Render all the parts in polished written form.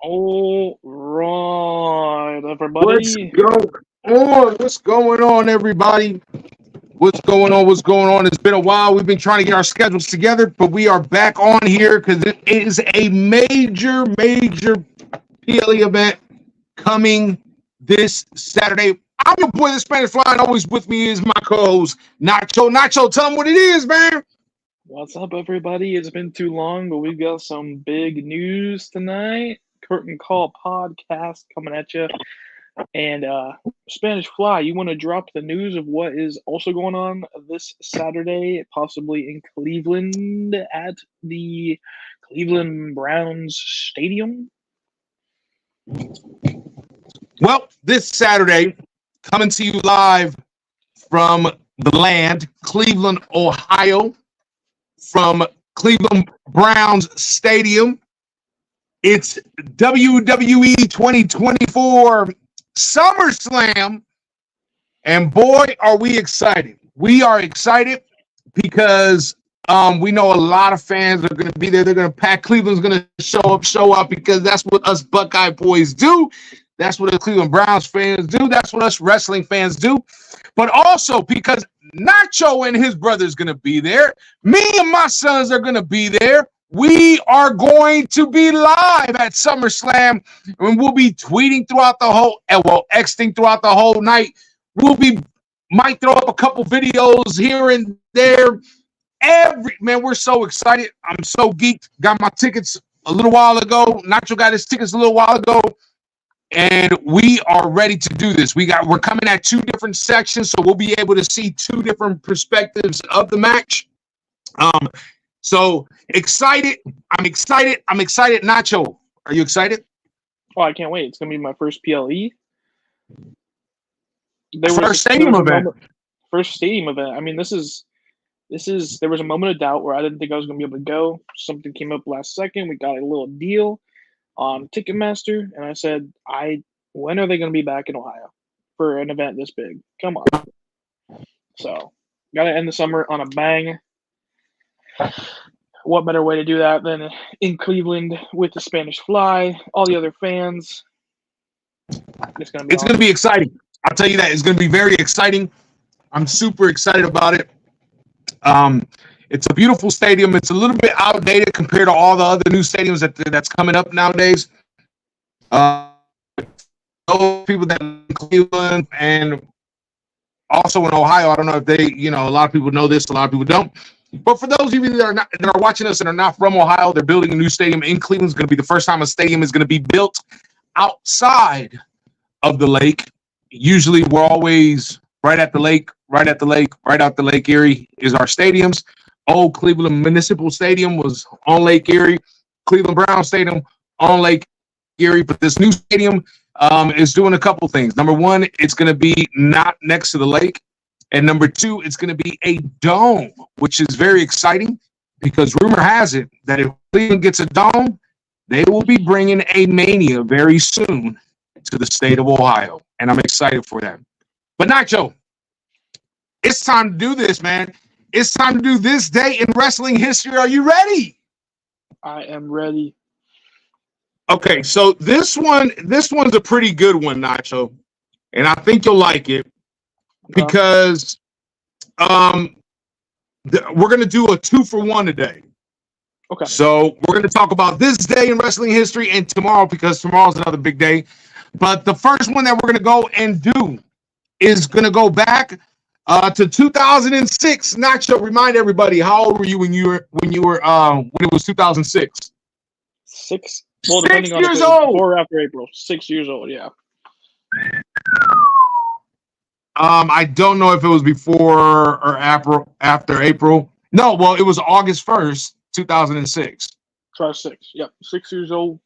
All right, What's everybody. going on? What's going on, everybody? What's going on? What's going on? It's been a while. We've been trying to get our schedules together, but we are back on here because it is a major PLE event coming this Saturday. I'm your boy, the Spanish Fly, and always with me is my co-host, Nacho. Nacho, tell them what it is, man. What's up, everybody? It's been too long, but we've got some big news tonight. Curtain Call podcast coming at you. And Spanish Fly, you want to drop the news of what is also going on this Saturday, possibly in Cleveland at the Cleveland Browns Stadium? Well, this Saturday, coming to you live from the land, Cleveland, Ohio, from Cleveland Browns Stadium. It's WWE 2024 SummerSlam. And boy, are we excited. We are excited because we know a lot of fans are going to be there. They're going to pack. Cleveland's going to show up because that's what us Buckeye boys do. That's what the Cleveland Browns fans do. That's what us wrestling fans do. But also because Nacho and his brother's going to be there. Me and my sons are going to be there. We are going to be live at SummerSlam, and we'll be tweeting throughout the whole, Xing throughout the whole night. Might throw up a couple videos here and there. We're so excited. I'm so geeked. Got my tickets a little while ago. Nacho got his tickets a little while ago. And we are ready to do this. We're coming at two different sections, so we'll be able to see two different perspectives of the match. So excited. I'm excited. Nacho, are you excited? Oh, I can't wait. It's going to be my first PLE. First stadium event. I mean, this is. There was a moment of doubt where I didn't think I was going to be able to go. Something came up last second. We got a little deal on Ticketmaster, and I said, when are they going to be back in Ohio for an event this big? Come on. So, got to end the summer on a bang. What better way to do that than in Cleveland with the Spanish Fly, all the other fans? It's going to be exciting. I'll tell you that. It's going to be very exciting. I'm super excited about it. It's a beautiful stadium. It's a little bit outdated compared to all the other new stadiums that's coming up nowadays. Those people that live in Cleveland and also in Ohio, I don't know if they, a lot of people know this, a lot of people don't. But for those of you that are watching us and are not from Ohio, they're building a new stadium in Cleveland. It's going to be the first time a stadium is going to be built outside of the lake. Usually we're always right at the lake, right out the Lake Erie is our stadiums. Old Cleveland Municipal Stadium was on Lake Erie. Cleveland Brown Stadium on Lake Erie. But this new stadium is doing a couple things. Number one, it's going to be not next to the lake. And number two, it's going to be a dome, which is very exciting because rumor has it that if Cleveland gets a dome, they will be bringing a Mania very soon to the state of Ohio. And I'm excited for that. But Nacho, it's time to do this, man. It's time to do this day in wrestling history. Are you ready? I am ready. Okay, so this one's a pretty good one, Nacho, and I think you'll like it because we're gonna do a 2-for-1 today. Okay. So we're gonna talk about this day in wrestling history and tomorrow because tomorrow's another big day. But the first one that we're gonna go and do is gonna go back to 2006. Nacho, remind everybody, how old were you when it was 2006? 6. Well, 6 years old. Or after April. 6 years old. Yeah. I don't know if it was before or after April. No, well, it was August 1st, 2006. Try 6. Yep. 6 years old.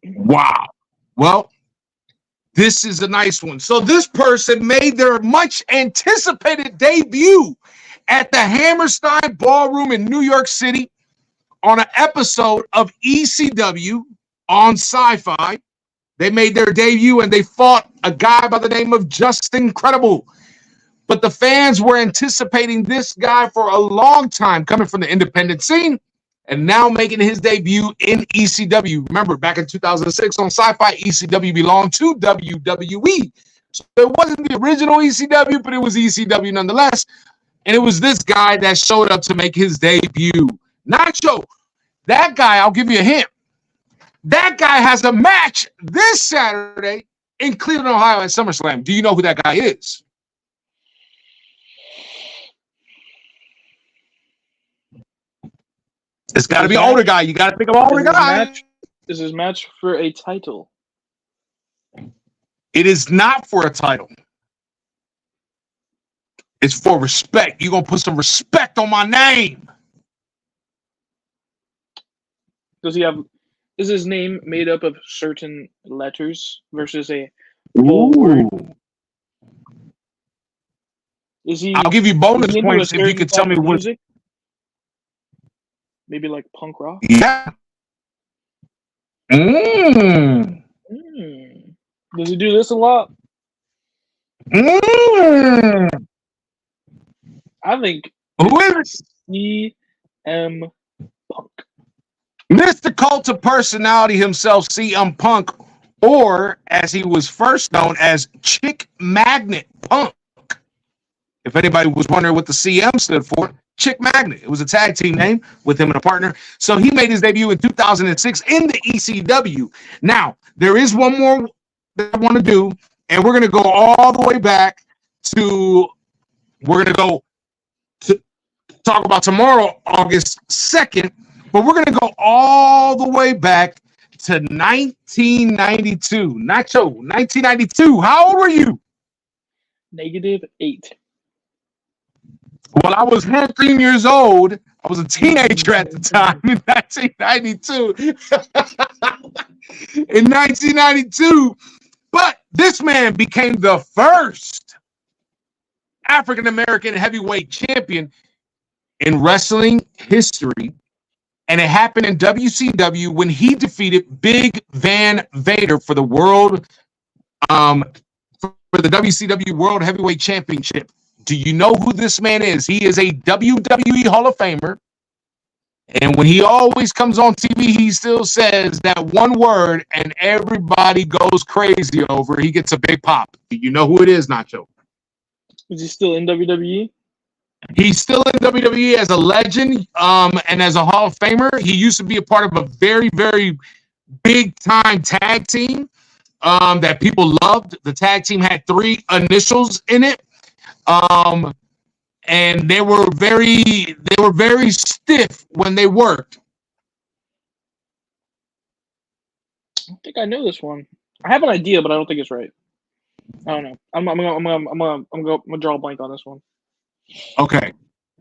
Wow. Well, this is a nice one. So this person made their much anticipated debut at the Hammerstein Ballroom in New York City on an episode of ECW on Sci-Fi. They made their debut and they fought a guy by the name of Justin Credible. But the fans were anticipating this guy for a long time, coming from the independent scene. and now making his debut in ECW. Remember, back in 2006 on Sci-Fi, ECW belonged to WWE. So it wasn't the original ECW, but it was ECW nonetheless. And it was this guy that showed up to make his debut. Nacho, that guy, I'll give you a hint. That guy has a match this Saturday in Cleveland, Ohio at SummerSlam. Do you know who that guy is? It's got to be an older guy. You got to think of an older guy. Is his match for a title? It is not for a title. It's for respect. You're going to put some respect on my name. Does he have... Is his name made up of certain letters versus a whole word? Is he... I'll give you bonus points if you could tell me what... Music? Maybe like punk rock? Yeah. Does he do this a lot? I think... Who is it? CM Punk. Mr. Cult of Personality himself, CM Punk, or as he was first known as Chick Magnet Punk. If anybody was wondering what the CM stood for, Chick Magnet. It was a tag team name with him and a partner. So he made his debut in 2006 in the ECW. Now, there is one more that I want to do, and we're going to go all the way back to, we're going to go to talk about tomorrow, August 2nd, but we're going to go all the way back to 1992. Nacho, 1992. How old were you? -8. Well, I was 14 years old. I was a teenager at the time in 1992. In 1992. But this man became the first African-American heavyweight champion in wrestling history. And it happened in WCW when he defeated Big Van Vader for the WCW World Heavyweight Championship. Do you know who this man is? He is a WWE Hall of Famer. And when he always comes on TV, he still says that one word and everybody goes crazy over it. He gets a big pop. Do you know who it is, Nacho? Is he still in WWE? He's still in WWE as a legend and as a Hall of Famer. He used to be a part of a very, very big-time tag team that people loved. The tag team had 3 initials in it. And they were very stiff when they worked. I think I know this one. I have an idea, but I don't think it's right. I don't know. I'm gonna draw a blank on this one. Okay.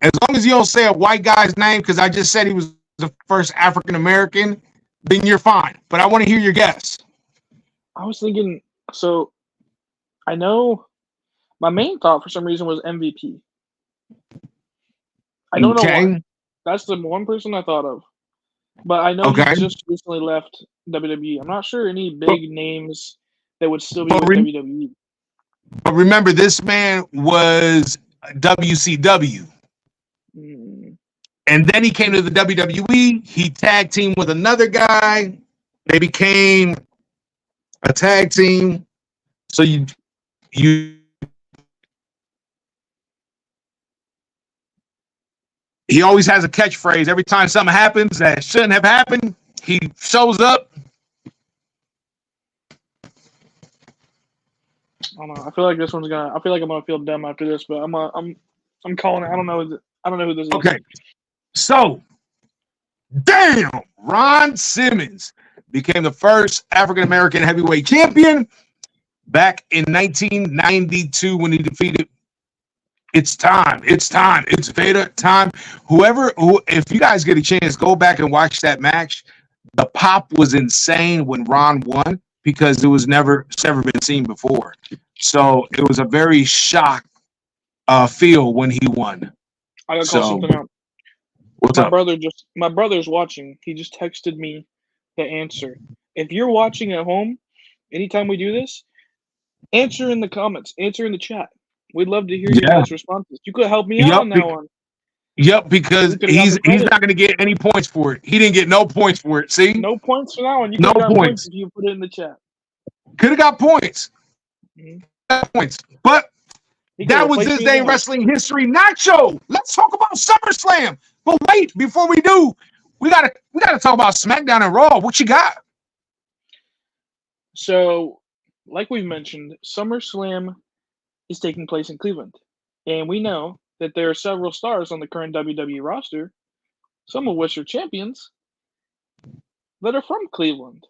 As long as you don't say a white guy's name, because I just said he was the first African American, then you're fine. But I want to hear your guess. I was thinking. So, I know. My main thought for some reason was MVP. I don't know why. That's the one person I thought of. But I know he just recently left WWE. I'm not sure any big names that would still be with WWE. But remember, this man was WCW. And then he came to the WWE. He tag teamed with another guy. They became a tag team. So you he always has a catchphrase. Every time something happens that shouldn't have happened, he shows up. I don't know. I feel like this one's gonna. I feel like I'm gonna feel dumb after this, but I'm calling it. I don't know who this is. Okay. So, damn, Ron Simmons became the first African American heavyweight champion back in 1992 when he defeated. It's time. It's Vader time. If you guys get a chance, go back and watch that match. The pop was insane when Ron won because it was never been seen before. So it was a very shock feel when he won. I gotta call something out. What's up? My brother's watching. He just texted me the answer. If you're watching at home, anytime we do this, answer in the comments, answer in the chat. We'd love to hear your guys' responses. You could help me out on that one. Yep, because he's not going to get any points for it. He didn't get no points for it. See, no points for that one. You could no have got points. if you put it in the chat. Could have got points. Points, but that was this day in wrestling history. Nacho, let's talk about SummerSlam. But wait, before we do, we gotta talk about SmackDown and Raw. What you got? So, like we've mentioned, SummerSlam is taking place in Cleveland, and we know that there are several stars on the current WWE roster, some of which are champions, that are from Cleveland.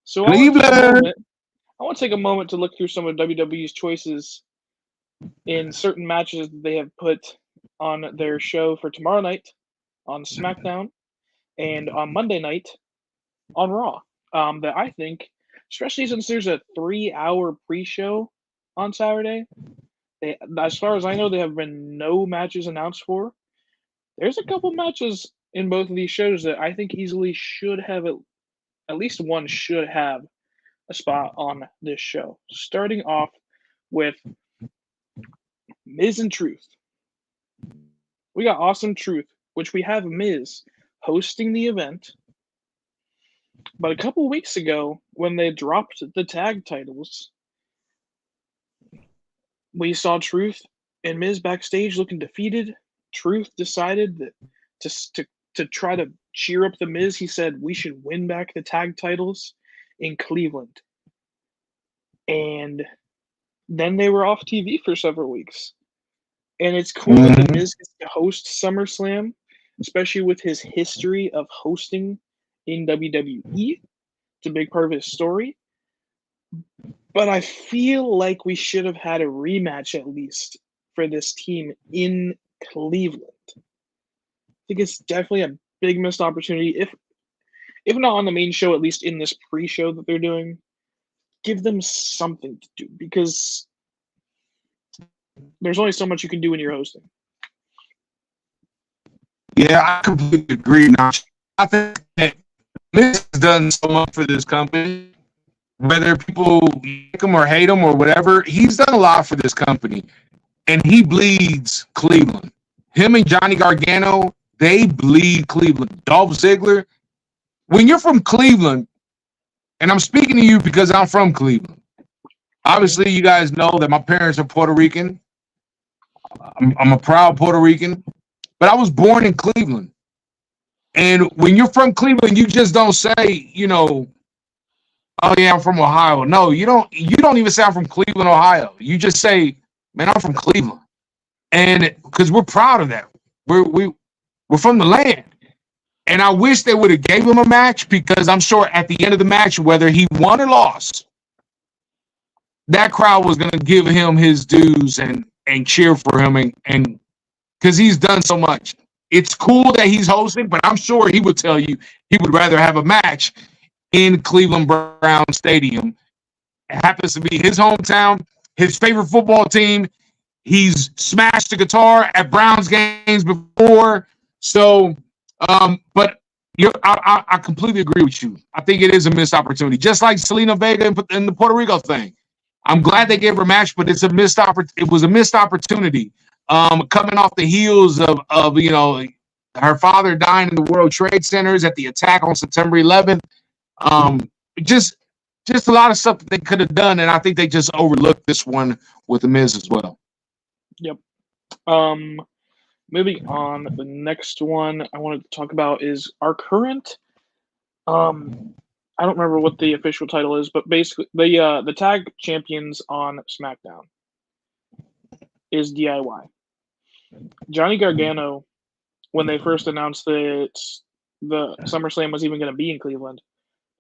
So Cleveland. I want to take a moment to look through some of WWE's choices in certain matches that they have put on their show for tomorrow night on SmackDown and on Monday night on Raw. That I think, especially since there's a 3-hour pre-show on Saturday, as far as I know, there have been no matches announced for. There's a couple matches in both of these shows that I think easily should have at least one should have a spot on this show. Starting off with Miz and Truth. We got Awesome Truth, which we have Miz hosting the event. But a couple weeks ago, when they dropped the tag titles, we saw Truth and Miz backstage looking defeated. Truth decided that to try to cheer up the Miz, he said we should win back the tag titles in Cleveland. And then they were off TV for several weeks. And it's cool that the Miz gets to host SummerSlam, especially with his history of hosting in WWE. It's a big part of his story. But I feel like we should have had a rematch at least for this team in Cleveland. I think it's definitely a big missed opportunity. If not on the main show, at least in this pre-show that they're doing, give them something to do because there's only so much you can do when you're hosting. Yeah, I completely agree. Now, I think that Miz has done so much for this company. Whether people like him or hate him or whatever, he's done a lot for this company. And he bleeds Cleveland. Him and Johnny Gargano, they bleed Cleveland. Dolph Ziggler, when you're from Cleveland, and I'm speaking to you because I'm from Cleveland. Obviously, you guys know that my parents are Puerto Rican. I'm a proud Puerto Rican, but I was born in Cleveland. And when you're from Cleveland, you just don't say, oh yeah, I'm from Ohio. No, you don't even say I'm from Cleveland, Ohio. You just say, man, I'm from Cleveland. And because we're proud of that. We're from the land. And I wish they would have gave him a match because I'm sure at the end of the match, whether he won or lost, that crowd was gonna give him his dues and cheer for him and because he's done so much. It's cool that he's hosting, but I'm sure he would tell you he would rather have a match in Cleveland Brown Stadium. It happens to be his hometown, his favorite football team. He's smashed the guitar at Browns games before. So, but I completely agree with you. I think it is a missed opportunity, just like Selena Vega in the Puerto Rico thing. I'm glad they gave her a match, but it was a missed opportunity. Coming off the heels of her father dying in the World Trade Centers at the attack on September 11th. Just a lot of stuff that they could have done, and I think they just overlooked this one with the Miz as well. Yep. Moving on, the next one I wanted to talk about is our current. I don't remember what the official title is, but basically the tag champions on SmackDown is DIY. Johnny Gargano, when they first announced that the SummerSlam was even going to be in Cleveland,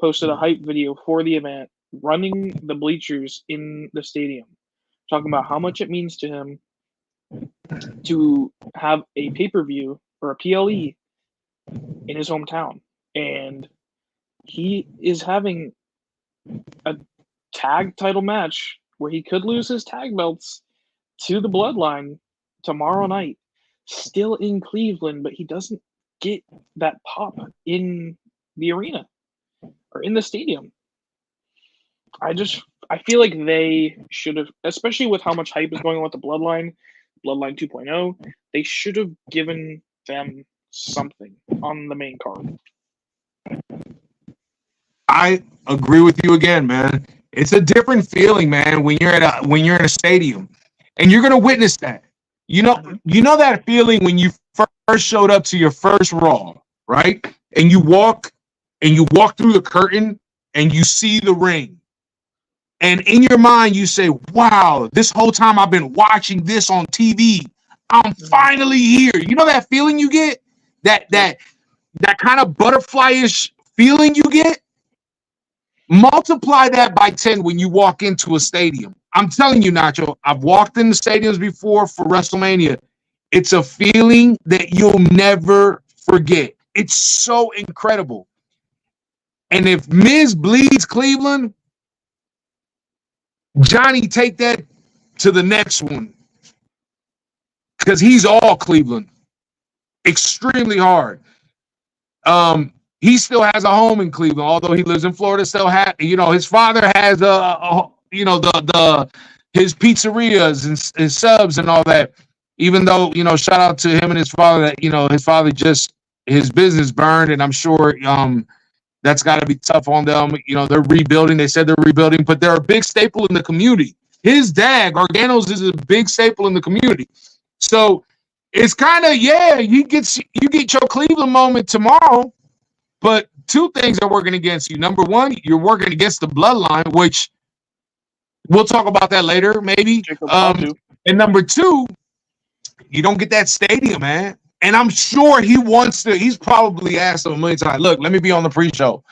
posted a hype video for the event, running the bleachers in the stadium, talking about how much it means to him to have a pay-per-view or a PLE in his hometown. And he is having a tag title match where he could lose his tag belts to the Bloodline tomorrow night, still in Cleveland, but he doesn't get that pop in the arena or in the stadium. I feel like they should have, especially with how much hype is going on with the Bloodline 2.0, they should have given them something on the main card. I agree with you again, man. It's a different feeling, man, when you're in a stadium, and you're gonna witness that. You know that feeling when you first showed up to your first Raw, right? And you walk through the curtain and you see the ring. And in your mind, you say, wow, this whole time I've been watching this on TV. I'm finally here. You know that feeling you get? That kind of butterfly-ish feeling you get? Multiply that by 10 when you walk into a stadium. I'm telling you, Nacho, I've walked in the stadiums before for WrestleMania. It's a feeling that you'll never forget. It's so incredible. And if Miz bleeds Cleveland, Johnny, take that to the next one. Because he's all Cleveland. Extremely hard. He still has a home in Cleveland, although he lives in Florida. Still has, his father has his pizzerias and subs and all that. Even though, shout out to him and his father that, his father his business burned, and I'm sure that's got to be tough on them. They're rebuilding. They said they're rebuilding, but they're a big staple in the community. His dad, Gargano's, is a big staple in the community. So it's kind of, you get your Cleveland moment tomorrow. But two things are working against you. Number one, you're working against the bloodline, which we'll talk about that later, maybe. And number two, you don't get that stadium, man. And I'm sure he wants to. He's probably asked him a million times, look, let me be on the pre-show.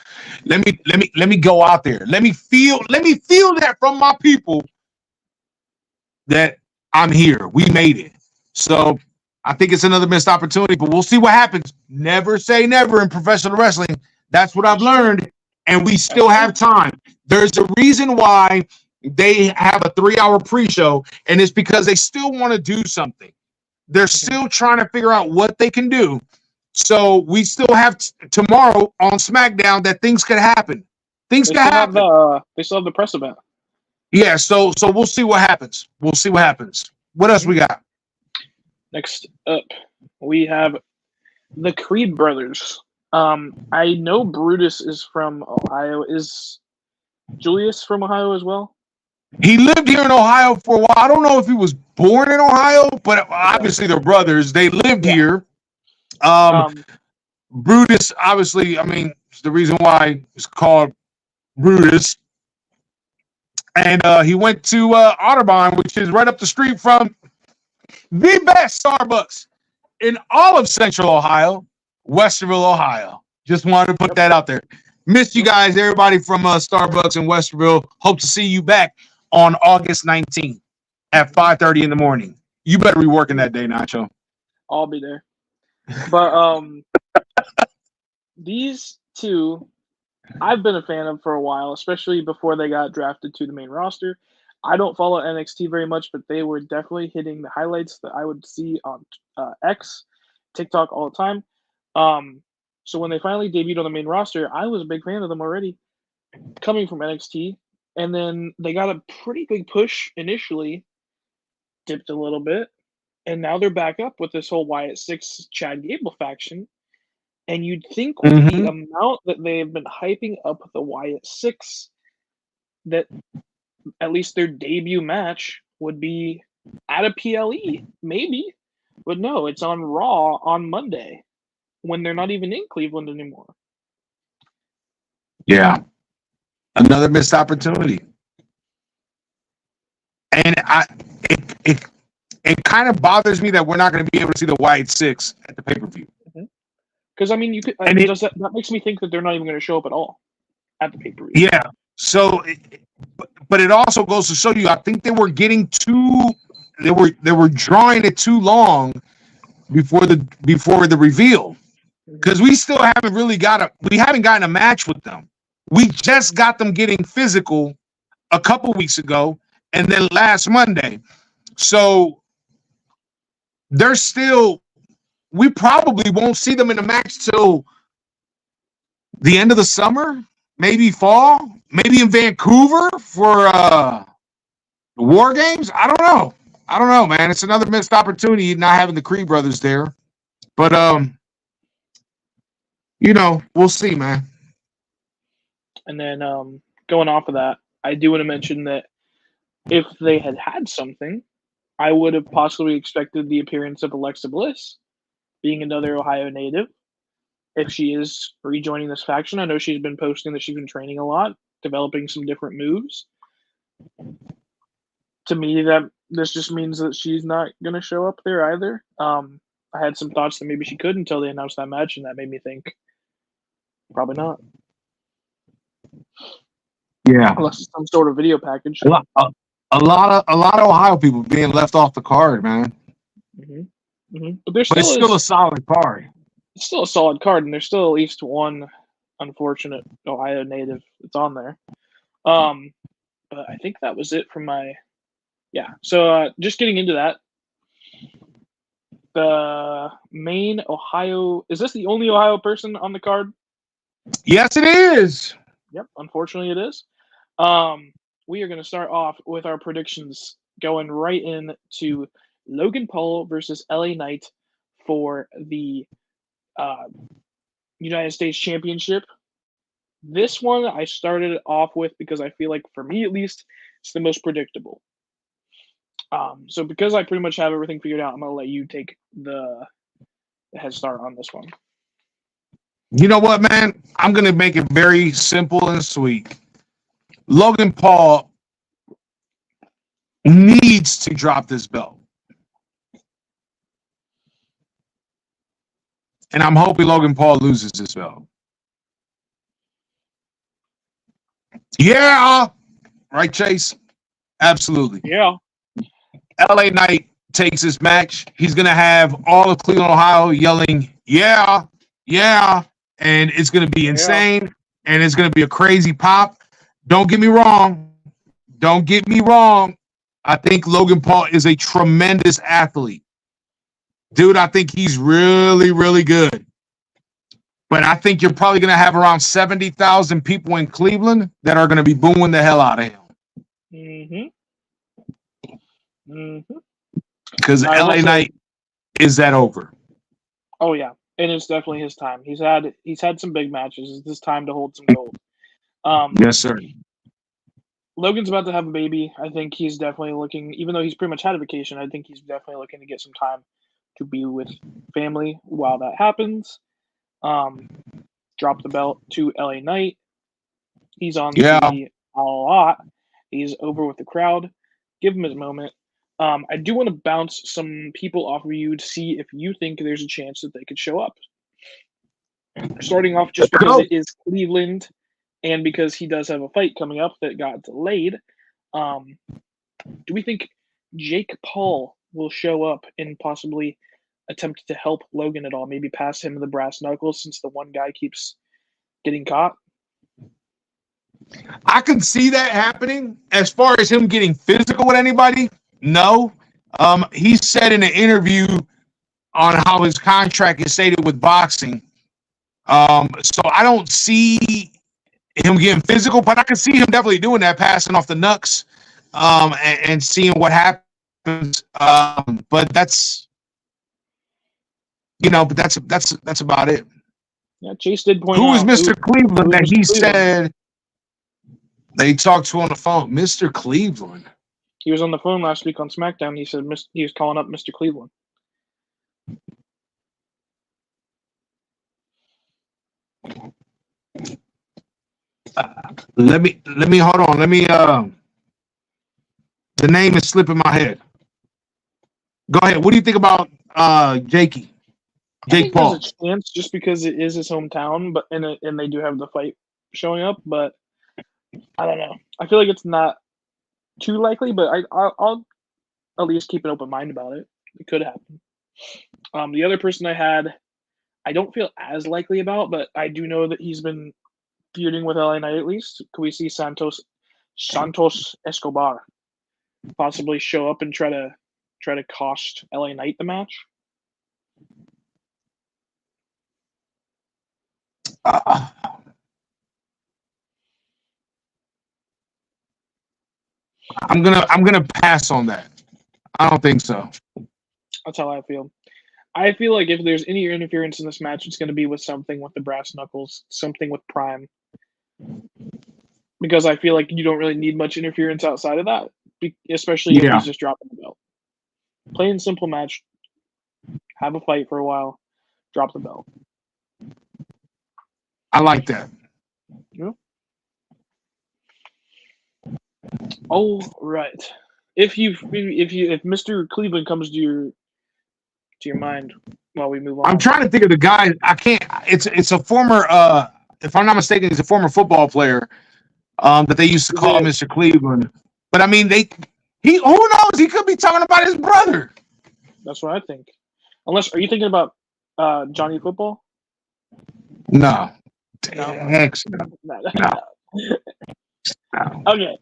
Let me go out there. Let me feel that from my people that I'm here. We made it. So I think it's another missed opportunity, but we'll see what happens. Never say never in professional wrestling. That's what I've learned, and we still have time. There's a reason why they have a 3-hour pre-show, and it's because they still want to do something. They're still trying to figure out what they can do. So we still have tomorrow on SmackDown that things could happen. Things could happen. They still have the press event. Yeah, so we'll see what happens. What else we got? Next up, we have the Creed brothers. I know Brutus is from Ohio. Is Julius from Ohio as well? He lived here in Ohio for a while. I don't know if he was born in Ohio, but obviously they're brothers. They lived here. Brutus, obviously, it's the reason why it's called Brutus. And he went to Otterbein, which is right up the street from the best Starbucks in all of Central Ohio, Westerville, Ohio. Just wanted to put that out there. Missed you guys, everybody from Starbucks in Westerville. Hope to see you back on August 19th at 5:30 in the morning. You better be working that day, Nacho. I'll be there. But these two, I've been a fan of for a while, especially before they got drafted to the main roster. I don't follow NXT very much, but they were definitely hitting the highlights that I would see on X, TikTok all the time. So when they finally debuted on the main roster, I was a big fan of them already, coming from NXT. And then they got a pretty big push initially, dipped a little bit, and now they're back up with this whole Wyatt Six Chad Gable faction. And you'd think with the amount that they've been hyping up the Wyatt Six, that at least their debut match would be at a PLE, maybe. But no, it's on Raw on Monday when they're not even in Cleveland anymore. Yeah. Another missed opportunity. And it kind of bothers me that we're not going to be able to see the Wyatt Six at the pay-per-view. Because, you could, that makes me think that they're not even going to show up at all at the pay-per-view. Yeah. So, but it also goes to show you, I think they were getting they were drawing it too long before the reveal, because we still haven't really gotten a match with them. We just got them getting physical a couple weeks ago, and then last Monday. So we probably won't see them in a match till the end of the summer, maybe fall, maybe in Vancouver for the War Games. I don't know, man. It's another missed opportunity not having the Creed brothers there. But we'll see, man. And then going off of that, I do want to mention that if they had something, I would have possibly expected the appearance of Alexa Bliss, being another Ohio native. If she is rejoining this faction, I know she's been posting that she's been training a lot, developing some different moves. To me, that this just means that she's not going to show up there either. I had some thoughts that maybe she could until they announced that match, and that made me think probably not. Yeah, unless it's some sort of video package. A lot of Ohio people being left off the card, man. But there's But it's still a solid card. It's still a solid card, and there's still at least one unfortunate Ohio native that's on there. But I think that was it from my. Yeah, so just getting into that. The main Ohio, is this the only Ohio person on the card? Yes, it is. Yep, unfortunately it is. We are going to start off with our predictions, going right into Logan Paul versus LA Knight for the United States Championship. This one I started off with because I feel like, for me at least, it's the most predictable. So because I pretty much have everything figured out, I'm going to let you take the head start on this one. You know what, man? I'm going to make it very simple and sweet. Logan Paul needs to drop this belt. And I'm hoping Logan Paul loses this belt. Yeah. Right, Chase? Absolutely. Yeah. LA Knight takes this match. He's going to have all of Cleveland, Ohio yelling, yeah, yeah. And it's going to be insane. Yeah. And it's going to be a crazy pop. Don't get me wrong. I think Logan Paul is a tremendous athlete. Dude, I think he's really, really good. But I think you're probably going to have around 70,000 people in Cleveland that are going to be booing the hell out of him. Because LA Knight is that over. Oh, yeah. And it's definitely his time. He's had some big matches. It's his time to hold some gold. Yes, sir. Logan's about to have a baby. I think he's definitely looking, even though he's pretty much had a vacation, I think he's definitely looking to get some time to be with family while that happens. Drop the belt to LA Knight. He's on TV a lot. He's over with the crowd. Give him his moment. I do want to bounce some people off of you to see if you think there's a chance that they could show up. Starting off just because it is Cleveland and because he does have a fight coming up that got delayed. Do we think Jake Paul will show up and possibly attempt to help Logan at all? Maybe pass him the brass knuckles since the one guy keeps getting caught? I can see that happening. As far as him getting physical with anybody, no. He said in an interview on how his contract is stated with boxing. So I don't see him getting physical, but I can see him definitely doing that, passing off the knucks, and seeing what happens. But that's about it. Yeah, Chase did point out. Who is Mr. Cleveland that he said they talked to on the phone? Mr. Cleveland. He was on the phone last week on SmackDown. He said he was calling up Mr. Cleveland. Let me hold on. The name is slipping my head. Go ahead. What do you think about Jake Paul? There's a chance just because it is his hometown, but and they do have the fight showing up, but I don't know. I feel like it's not too likely, but I'll at least keep an open mind about it. It could happen. The other person I had, I don't feel as likely about, but I do know that he's been feuding with LA Knight at least. Could we see Santos Escobar possibly show up and try to cost LA Knight the match? I'm gonna pass on that. I don't think so. That's how I feel. I feel like if there's any interference in this match, it's going to be with something with the brass knuckles, something with Prime, because I feel like you don't really need much interference outside of that, especially if Yeah, he's just dropping the belt. Plain and simple match. Have a fight for a while. Drop the belt. I like that. Yeah. All right. If Mr. Cleveland comes to your mind while we move on. I'm trying to think of the guy. I can't. It's a former. If I'm not mistaken, he's a former football player. That they used to Is call it, Mr. Cleveland. But I mean, who knows? He could be talking about his brother. that's what I think. Unless, are you thinking about Johnny Football? No. No. Heck no. No. No. Okay.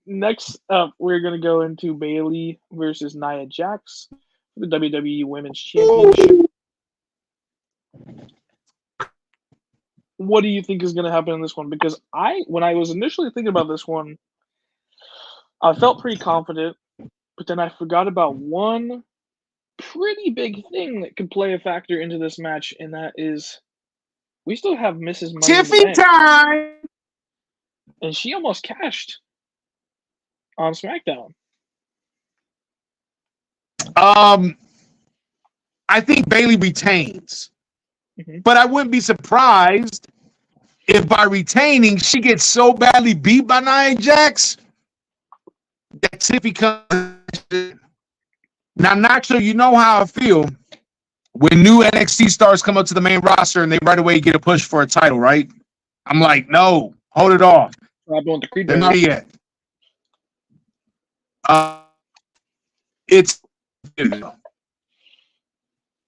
Next up, we're gonna go into Bayley versus Nia Jax for the WWE Women's Championship. What do you think is gonna happen in this one? Because when I was initially thinking about this one, I felt pretty confident, but then I forgot about one pretty big thing that could play a factor into this match, and that is we still have Mrs. Money in the Tiffy Bank, time. and she almost cashed on SmackDown. I think Bayley retains, Mhm. but I wouldn't be surprised if by retaining she gets so badly beat by Nia Jax that Tiffy comes. Now, Nacho, you know how I feel when new NXT stars come up to the main roster and they right away get a push for a title, right? I'm like, no, hold it off. They're not yet. It's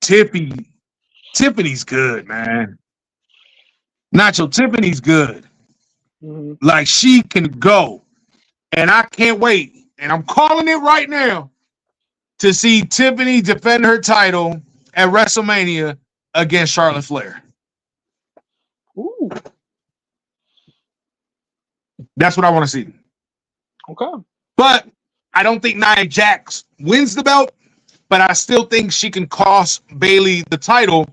Tiffany's good, man. Nacho, Tiffany's good. Mm-hmm. Like, she can go. And I can't wait. And I'm calling it right now to see Tiffany defend her title at WrestleMania against Charlotte Flair. Ooh. That's what I want to see. Okay. But I don't think Nia Jax wins the belt, but I still think she can cost Bayley the title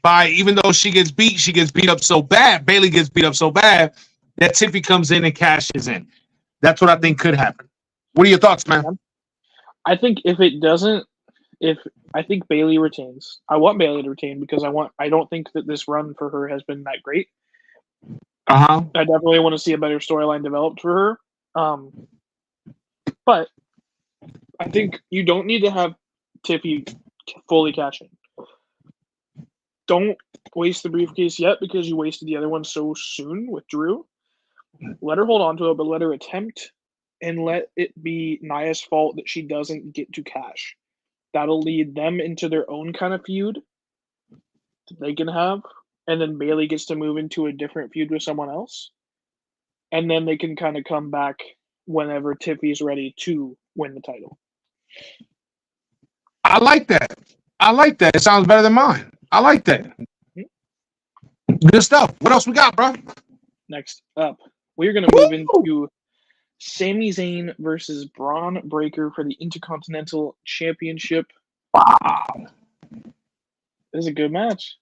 by, even though she gets beat up so bad, Bayley gets beat up so bad that Tiffy comes in and cashes in. That's what I think could happen. What are your thoughts, man? I think if it doesn't, I think Bayley retains. I want Bayley to retain because I don't think that this run for her has been that great. Uh-huh. I definitely want to see a better storyline developed for her. But I think you don't need to have Tiffy fully cash in. Don't waste the briefcase yet because you wasted the other one so soon with Drew. Let her hold on to it, but let her attempt and let it be Nia's fault that she doesn't get to cash. That'll lead them into their own kind of feud that they can have. And then Bayley gets to move into a different feud with someone else. And then they can kind of come back whenever Tiffy's ready to win the title. I like that. It sounds better than mine. I like that. Good stuff. What else we got, bro? Next up, we're going to move into Sami Zayn versus Braun Breaker for the Intercontinental Championship. Wow. This is a good match.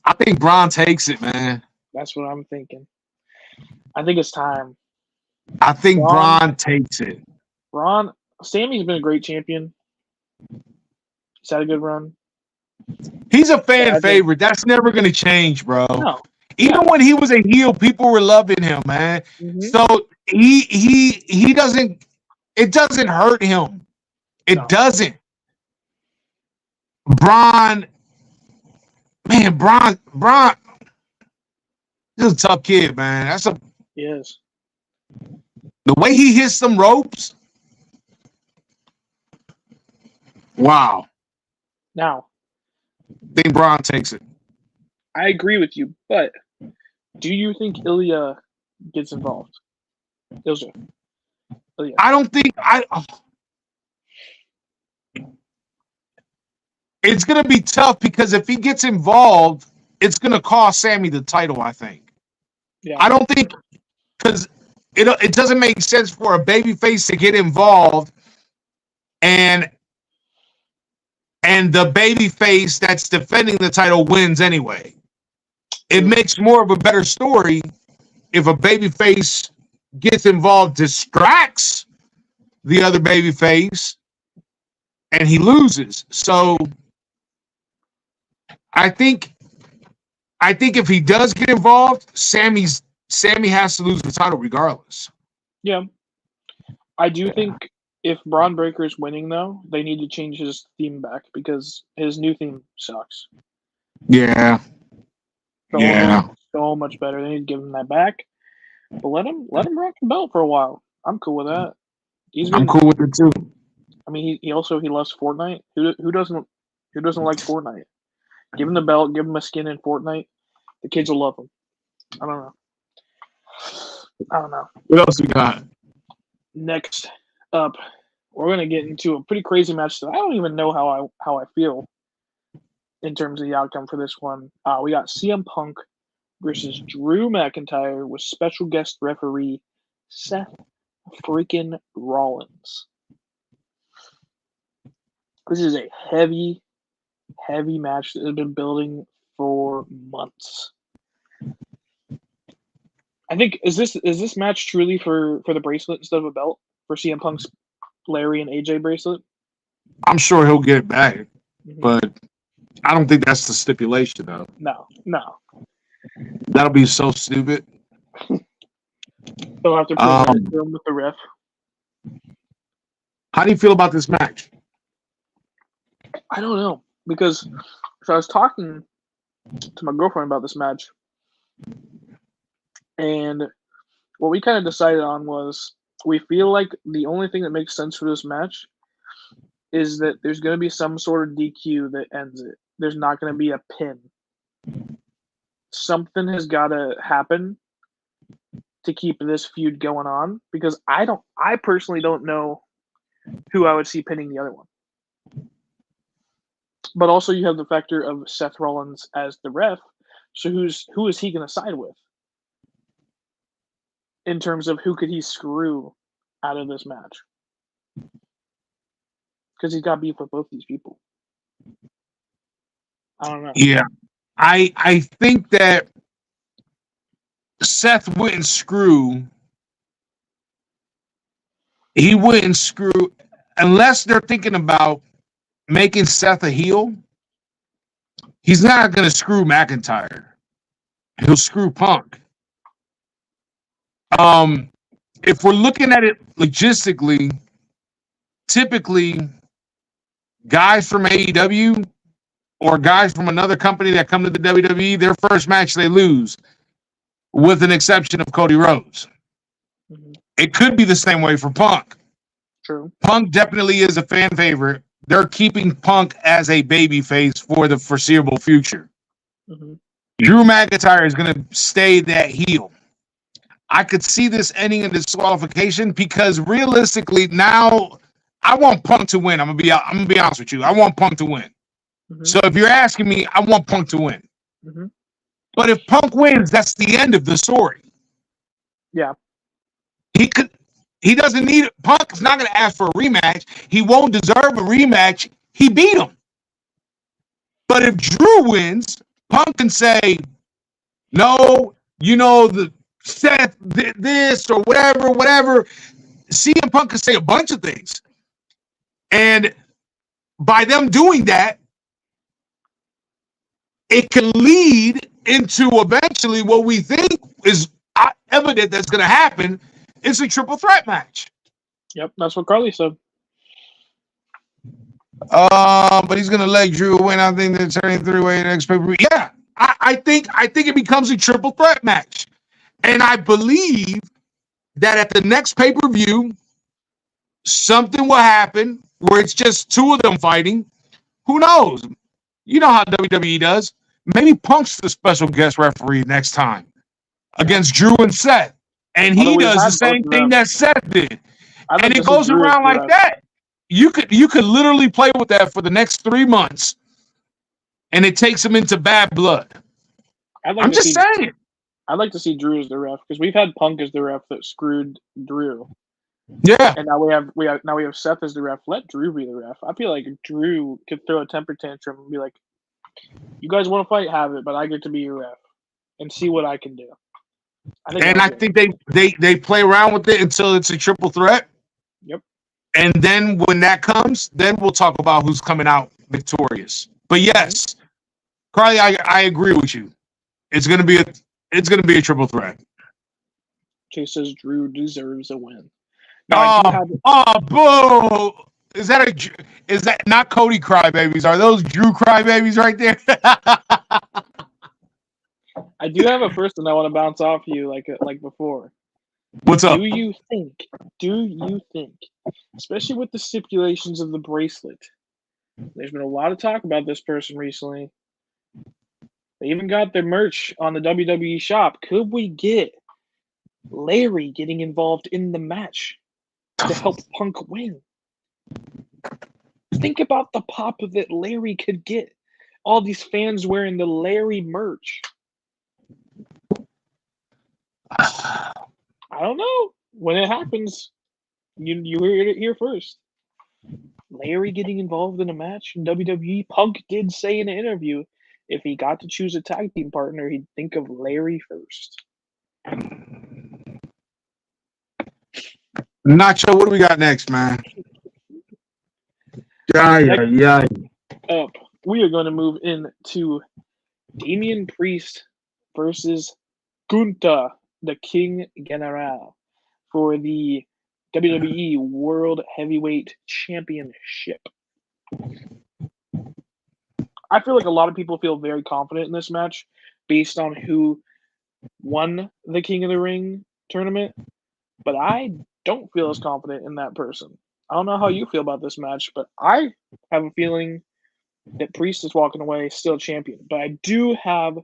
I think Braun takes it, man. That's what I'm thinking. I think it's time. I think Braun takes it. Sammy's been a great champion. He's had a good run. He's a fan favorite. That's never going to change, bro. No. Even when he was a heel, people were loving him, man. Mm-hmm. So he doesn't. It doesn't hurt him. It doesn't. Braun. He's a tough kid, man. He is. The way he hits some ropes. Wow. Now, I think Braun takes it. I agree with you, but do you think Ilya gets involved? Ilya. I don't think it's going to be tough because if he gets involved, it's going to cost Sammy the title, I think. Yeah. I don't think, because it doesn't make sense for a babyface to get involved and the baby face that's defending the title wins anyway. It makes more of a better story if a baby face gets involved, distracts the other baby face, and he loses. So I think if he does get involved, Sammy has to lose the title regardless. Yeah. I do think if Braun Breaker is winning, though, they need to change his theme back because his new theme sucks. Yeah. So much better. They need to give him that back. But let him rock the belt for a while. I'm cool with that. I'm cool with it too. I mean, he loves Fortnite. Who doesn't like Fortnite? Give him the belt. Give him a skin in Fortnite. The kids will love him. I don't know. What else we got? Next up, we're gonna get into a pretty crazy match that I don't even know how I feel in terms of the outcome for this one. We got CM Punk versus Drew McIntyre with special guest referee Seth freaking Rollins. This is a heavy match that has been building for months. I think is this match truly for the bracelet instead of a belt for CM Punk's Larry and AJ bracelet? I'm sure he'll get it back, but I don't think that's the stipulation though. No. That'll be so stupid. They'll have to present him with the ref. How do you feel about this match? I don't know because I was talking to my girlfriend about this match, and what we kind of decided on was we feel like the only thing that makes sense for this match is that there's going to be some sort of DQ that ends it. There's not going to be a pin. Something has got to happen to keep this feud going on because I personally don't know who I would see pinning the other one. But also you have the factor of Seth Rollins as the ref. So who is he going to side with? In terms of who could he screw out of this match? Because he's got beef with both these people. I don't know. Yeah. I think that Seth wouldn't screw. He wouldn't screw unless they're thinking about making Seth a heel. He's not going to screw McIntyre. He'll screw Punk. If we're looking at it logistically, typically guys from AEW or guys from another company that come to the WWE, their first match they lose, with an exception of Cody Rhodes. Mm-hmm. It could be the same way for Punk. True. Punk definitely is a fan favorite. They're keeping Punk as a babyface for the foreseeable future. Mm-hmm. Drew McIntyre is going to stay that heel. I could see this ending in disqualification because realistically now I want Punk to win. I'm gonna be honest with you. I want Punk to win. Mm-hmm. So if you're asking me, I want Punk to win. Mm-hmm. But if Punk wins, that's the end of the story. Yeah. He doesn't need it. Punk's not going to ask for a rematch. He won't deserve a rematch. He beat him. But if Drew wins, Punk can say, no, the Seth this or whatever. CM Punk can say a bunch of things. And by them doing that, it can lead into eventually what we think is evident that's going to happen. It's a triple threat match. Yep, that's what Carly said. But he's going to let Drew win. I think they're turning three-way next paper. Yeah, I think it becomes a triple threat match. And I believe that at the next pay-per-view, something will happen where it's just two of them fighting. Who knows? You know how WWE does. Maybe Punk's the special guest referee next time against Drew and Seth. And he does the same thing that Seth did. And it goes around like that. You could literally play with that for the next 3 months. And it takes him into bad blood. I'm just saying. I'd like to see Drew as the ref because we've had Punk as the ref that screwed Drew. Yeah. And now we have Seth as the ref. Let Drew be the ref. I feel like Drew could throw a temper tantrum and be like, "You guys want to fight? Have it, but I get to be your ref and see what I can do." And I think they play around with it until it's a triple threat. Yep. And then when that comes, then we'll talk about who's coming out victorious. But yes, Carly, I agree with you. It's gonna be a triple threat. Chase says Drew deserves a win. Now I do have Boo! Is that not Cody crybabies? Are those Drew crybabies right there? I do have a person I want to bounce off you like before. What's up? Do you think, especially with the stipulations of the bracelet, there's been a lot of talk about this person recently. They even got their merch on the WWE shop. Could we get Larry getting involved in the match to help Punk win? Think about the pop that Larry could get. All these fans wearing the Larry merch. I don't know. When it happens, you heard it here first. Larry getting involved in a match in WWE. Punk did say in an interview if he got to choose a tag team partner, he'd think of Larry first. Nacho, what do we got next, man? Yeah. Up, we are going to move into Damian Priest versus Gunther, the King General, for the WWE World Heavyweight Championship. I feel like a lot of people feel very confident in this match based on who won the King of the Ring tournament, but I don't feel as confident in that person. I don't know how you feel about this match, but I have a feeling that Priest is walking away still champion. But I do have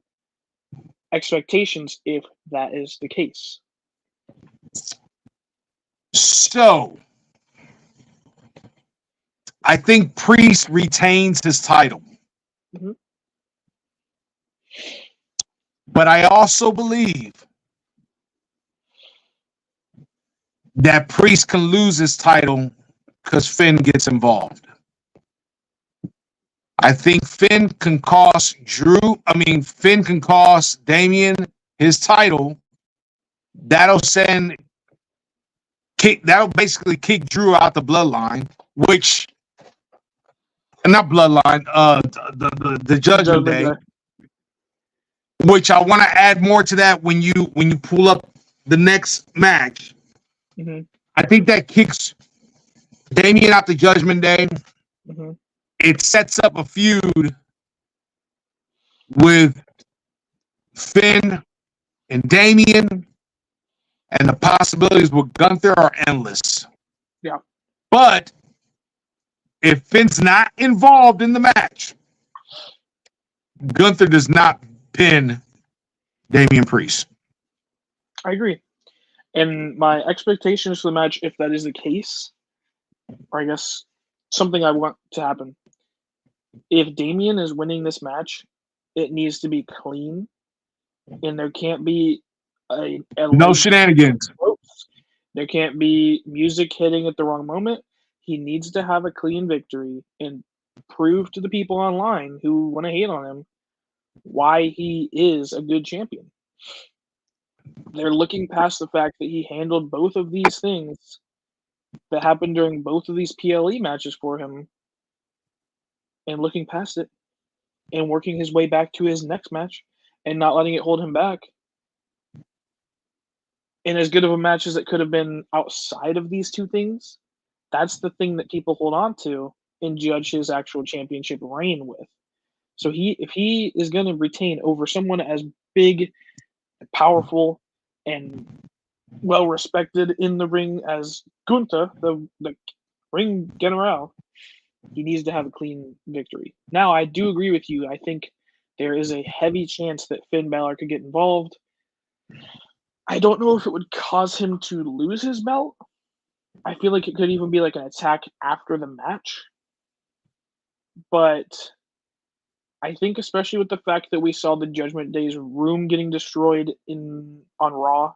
expectations if that is the case. So, I think Priest retains his title. Mhm. But I also believe that Priest can lose his title because Finn gets involved. I think Finn can cost Damian his title. That'll basically kick Drew out the bloodline, which not bloodline, the Judgment Day. Which I want to add more to that when you pull up the next match. Mm-hmm. I think that kicks Damian out the Judgment Day. Mm-hmm. It sets up a feud with Finn and Damian, and the possibilities with Gunther are endless. Yeah. But if Finn's not involved in the match, Gunther does not pin Damian Priest. I agree. And my expectations for the match, if that is the case, or I guess something I want to happen, if Damian is winning this match, it needs to be clean, and there can't be No shenanigans. There can't be music hitting at the wrong moment. He needs to have a clean victory and prove to the people online who want to hate on him why he is a good champion. They're looking past the fact that he handled both of these things that happened during both of these PLE matches for him and looking past it and working his way back to his next match and not letting it hold him back. And as good of a match as it could have been outside of these two things, that's the thing that people hold on to and judge his actual championship reign with. So if he is going to retain over someone as big, powerful, and well respected in the ring as Gunther, the ring general, he needs to have a clean victory. Now, I do agree with you. I think there is a heavy chance that Finn Balor could get involved. I don't know if it would cause him to lose his belt. I feel like it could even be like an attack after the match. But I think especially with the fact that we saw the Judgment Day's room getting destroyed on Raw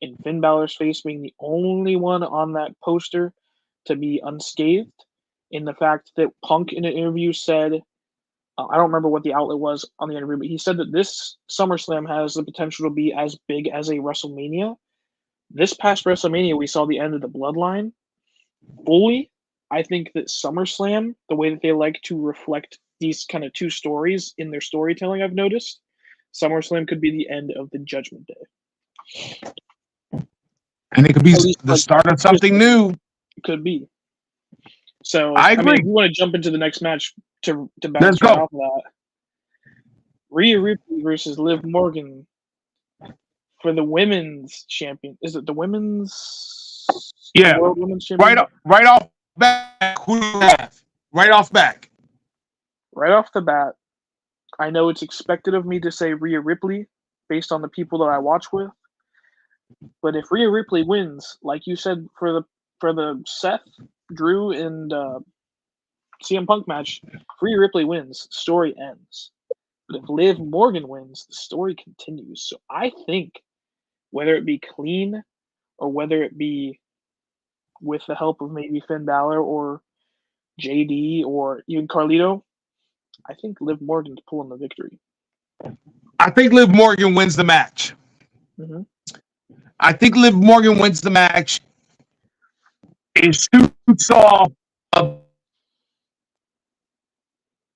in Finn Balor's face being the only one on that poster to be unscathed, in the fact that Punk in an interview said, I don't remember what the outlet was on the interview, but he said that this SummerSlam has the potential to be as big as a WrestleMania. This past WrestleMania, we saw the end of the Bloodline fully. I think that SummerSlam, the way that they like to reflect these kind of two stories in their storytelling, I've noticed, SummerSlam could be the end of the Judgment Day. And it could be the start of something new. Could be. So, I agree. mean, if you want to jump into the next match to bounce right off of that, Rhea Ripley versus Liv Morgan for the women's champion. Is it the women's? Yeah. World Women's Champion? Right off back. Who do you have? Right off back. Right off the bat, I know it's expected of me to say Rhea Ripley based on the people that I watch with. But if Rhea Ripley wins, like you said for the Seth, Drew, and CM Punk match, if Rhea Ripley wins, story ends. But if Liv Morgan wins, the story continues. So I think whether it be clean or whether it be with the help of maybe Finn Balor or JD or even Carlito, I think Liv Morgan's pulling the victory. I think Liv Morgan wins the match. Mm-hmm. I think Liv Morgan wins the match. It shoots off.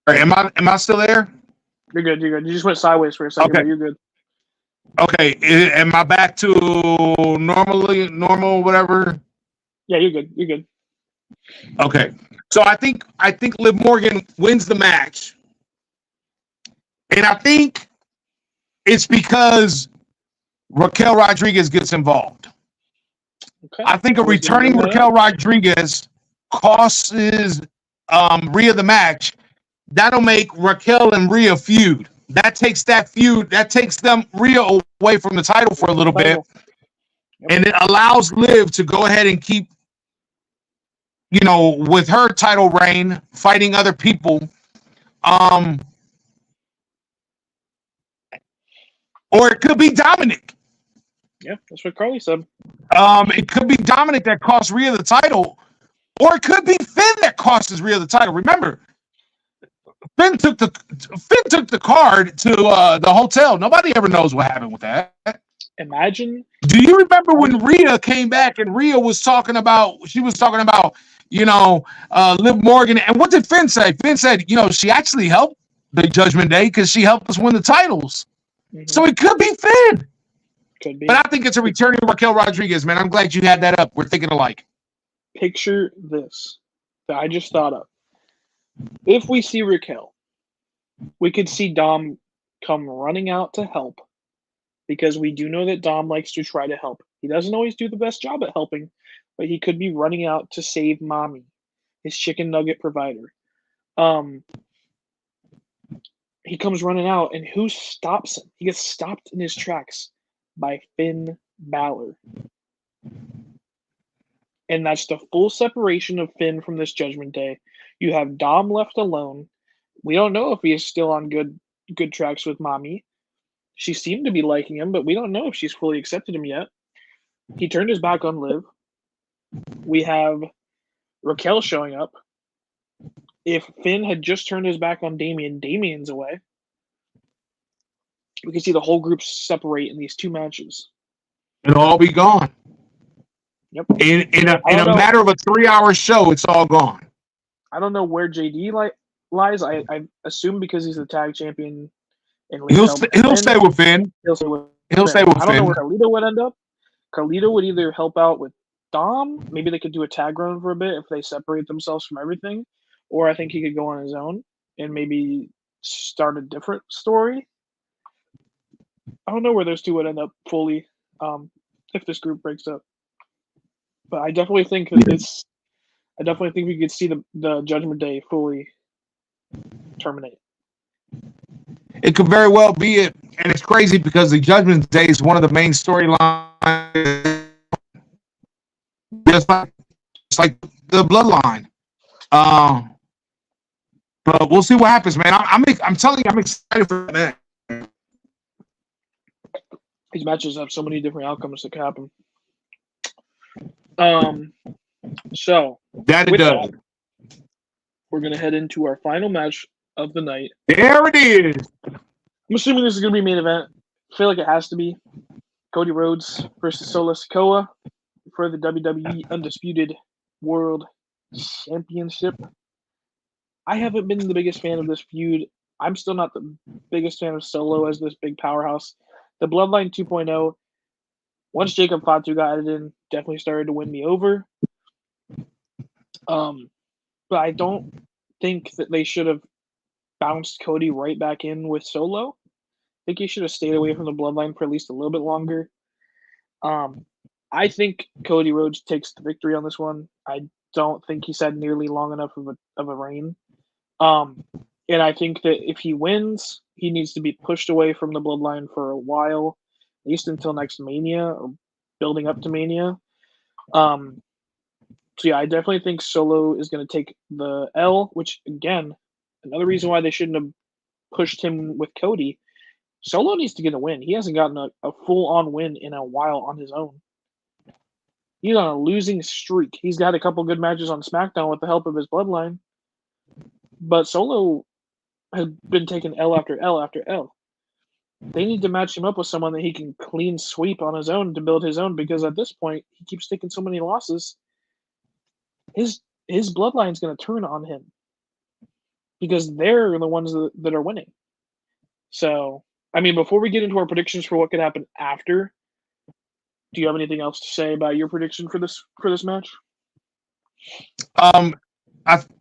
Am I still there? You're good. You just went sideways for a second, but you're good. Okay. Am I back to normal, whatever? Yeah, you're good. You're good. Okay. So I think Liv Morgan wins the match. And I think it's because Raquel Rodriguez gets involved. Okay. I think a returning Raquel Rodriguez costs Rhea the match. That'll make Raquel and Rhea feud. That takes Rhea away from the title for a little bit. Yep. And it allows Liv to go ahead and keep, with her title reign, fighting other people. Or it could be Dominic. Yeah, that's what Carly said. It could be Dominic that costs Rhea the title, or it could be Finn that costs Rhea the title. Remember, Finn took the card to the hotel. Nobody ever knows what happened with that. Imagine. Do you remember when Rhea came back and Rhea was talking about? She was talking about Liv Morgan, and what did Finn say? Finn said, she actually helped the Judgment Day because she helped us win the titles. Mm-hmm. So it could be Finn. Could be. But I think it's a returning Raquel Rodriguez, man. I'm glad you had that up. We're thinking alike. Picture this that I just thought of. If we see Raquel, we could see Dom come running out to help, because we do know that Dom likes to try to help. He doesn't always do the best job at helping, but he could be running out to save Mommy, his chicken nugget provider. He comes running out, and who stops him? He gets stopped in his tracks by Finn Balor. And that's the full separation of Finn from this Judgment Day. You have Dom left alone. We don't know if he is still on good tracks with Mommy. She seemed to be liking him, but we don't know if she's fully accepted him yet. He turned his back on Liv. We have Raquel showing up. If Finn had just turned his back on Damien's away. We can see the whole group separate in these two matches. It'll all be gone. Yep. In a matter of a 3-hour show, it's all gone. I don't know where JD lies. I assume because he's the tag champion. And he'll stay with Finn. He'll stay with Finn. I don't know where Carlito would end up. Carlito would either help out with Dom. Maybe they could do a tag run for a bit if they separate themselves from everything. Or I think he could go on his own and maybe start a different story. I don't know where those two would end up fully if this group breaks up. But I definitely think that we could see the Judgment Day fully terminate. It could very well be it, and it's crazy because the Judgment Day is one of the main storylines, just like the Bloodline. But we'll see what happens, man. I'm telling you, I'm excited for that. These matches have so many different outcomes that could happen. So That it with does. that, we're gonna head into our final match of the night. There it is. I'm assuming this is gonna be main event. I feel like it has to be. Cody Rhodes versus Solo Sikoa for the WWE Undisputed World Championship. I haven't been the biggest fan of this feud. I'm still not the biggest fan of Solo as this big powerhouse. The Bloodline 2.0, once Jacob Fatu got added in, definitely started to win me over. But I don't think that they should have bounced Cody right back in with Solo. I think he should have stayed away from the Bloodline for at least a little bit longer. I think Cody Rhodes takes the victory on this one. I don't think he's had nearly long enough of a reign. And I think that if he wins, he needs to be pushed away from the Bloodline for a while, at least until next Mania or building up to Mania. So yeah, I definitely think Solo is going to take the L, which again, another reason why they shouldn't have pushed him with Cody. Solo needs to get a win. He hasn't gotten a full-on win in a while on his own. He's on a losing streak. He's got a couple good matches on SmackDown with the help of his Bloodline. But Solo has been taking L after L after L. They need to match him up with someone that he can clean sweep on his own to build his own, because at this point, he keeps taking so many losses. His Bloodline's going to turn on him because they're the ones that are winning. So, I mean, before we get into our predictions for what could happen after, do you have anything else to say about your prediction for this match?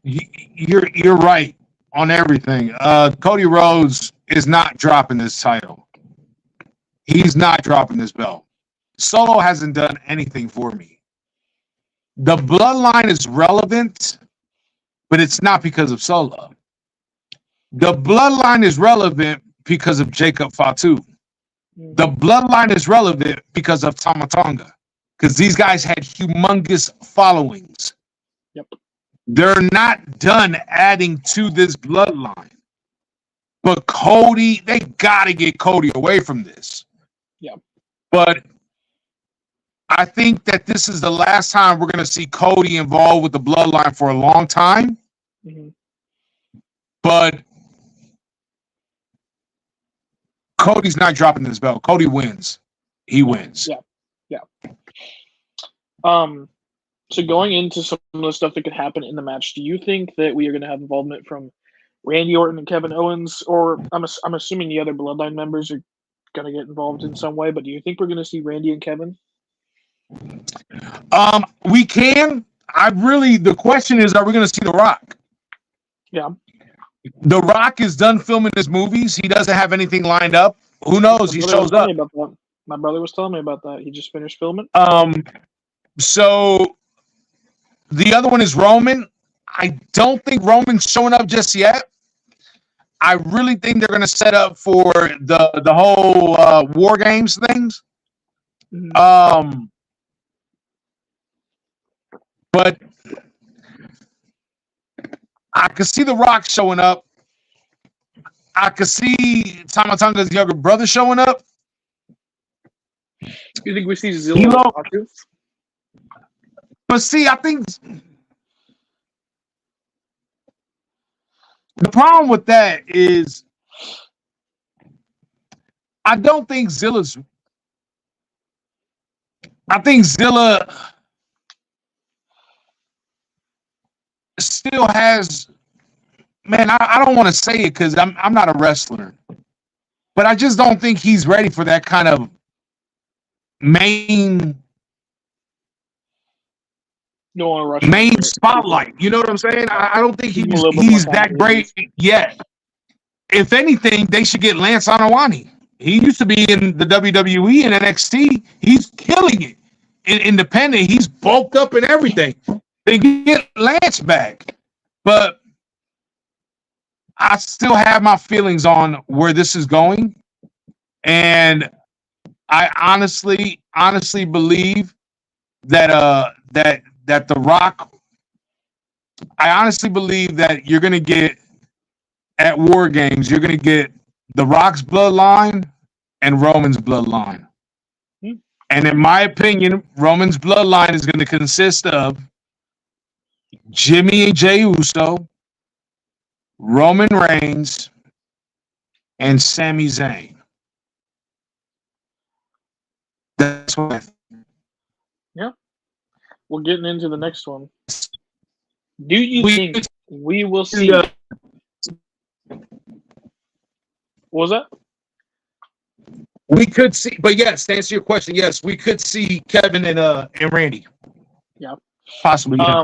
You're right on everything. Cody Rhodes is not dropping this title. He's not dropping this belt. Solo hasn't done anything for me. The Bloodline is relevant, but it's not because of Solo. The Bloodline is relevant because of Jacob Fatu. The Bloodline is relevant because of Tama Tonga, because these guys had humongous followings. Yep. They're not done adding to this Bloodline. But Cody, they got to get Cody away from this. Yeah. But I think that this is the last time we're going to see Cody involved with the Bloodline for a long time. Mm-hmm. But Cody's not dropping this belt. Cody wins. He wins. Yeah. So going into some of the stuff that could happen in the match, do you think that we are going to have involvement from Randy Orton and Kevin Owens, or I'm assuming the other Bloodline members are going to get involved in some way, but do you think we're going to see Randy and Kevin? We can. The question is, are we going to see The Rock? Yeah. The Rock is done filming his movies. He doesn't have anything lined up. Who knows? He shows up. My brother was telling me about that. He just finished filming. So the other one is Roman. I don't think Roman's showing up just yet. I really think they're going to set up for the whole War Games things. Mm-hmm. But I could see The Rock showing up. I could see Tama Tonga's younger brother showing up. You think we see Zilla? But see, I think the problem with that is I think Zilla still has, man, I don't want to say it because I'm not a wrestler, but I just don't think he's ready for that kind of main spotlight. You know what I'm saying? I don't think he's that great yet. If anything, they should get Lance Anawani. He used to be in the WWE and NXT. He's killing it. In independent, he's bulked up and everything. They get Lance back. But I still have my feelings on where this is going. And I honestly believe that The Rock, I honestly believe that you're going to get at War Games, you're going to get The Rock's bloodline and Roman's bloodline. And in my opinion, Roman's bloodline is going to consist of Jimmy and Jey Uso, Roman Reigns, and Sami Zayn. That's what I think. Yeah. We're getting into the next one. Do you think we will see? What was that? We could see, but yes, to answer your question, yes, we could see Kevin and Randy. Yeah. Possibly. Yeah.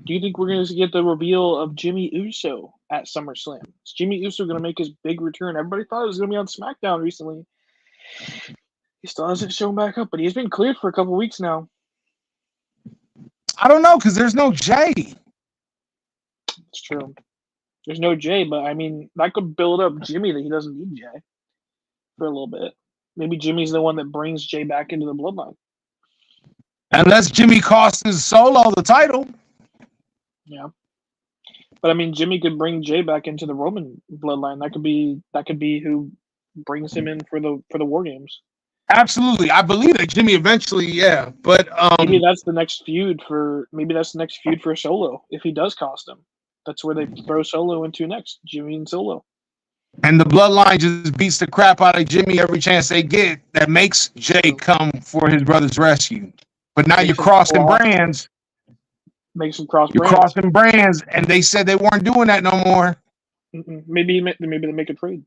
Do you think we're going to get the reveal of Jimmy Uso at SummerSlam? Is Jimmy Uso going to make his big return? Everybody thought it was going to be on SmackDown recently. He still hasn't shown back up, but he's been cleared for a couple weeks now. I don't know, because there's no Jay. It's true. There's no Jay, but I mean, that could build up Jimmy that he doesn't need Jay for a little bit. Maybe Jimmy's the one that brings Jay back into the bloodline. Unless Jimmy costs his Solo the title. Yeah. But I mean, Jimmy could bring Jay back into the Roman bloodline. That could be who brings him in for the War Games. Absolutely. I believe that Jimmy eventually, yeah. But maybe that's the next feud for Solo if he does cost him. That's where they throw Solo into next, Jimmy and Solo. And the bloodline just beats the crap out of Jimmy every chance they get. That makes Jay come for his brother's rescue. But now you're crossing brands. Makes them cross brands. You're crossing brands, and they said they weren't doing that no more. Maybe they make a trade.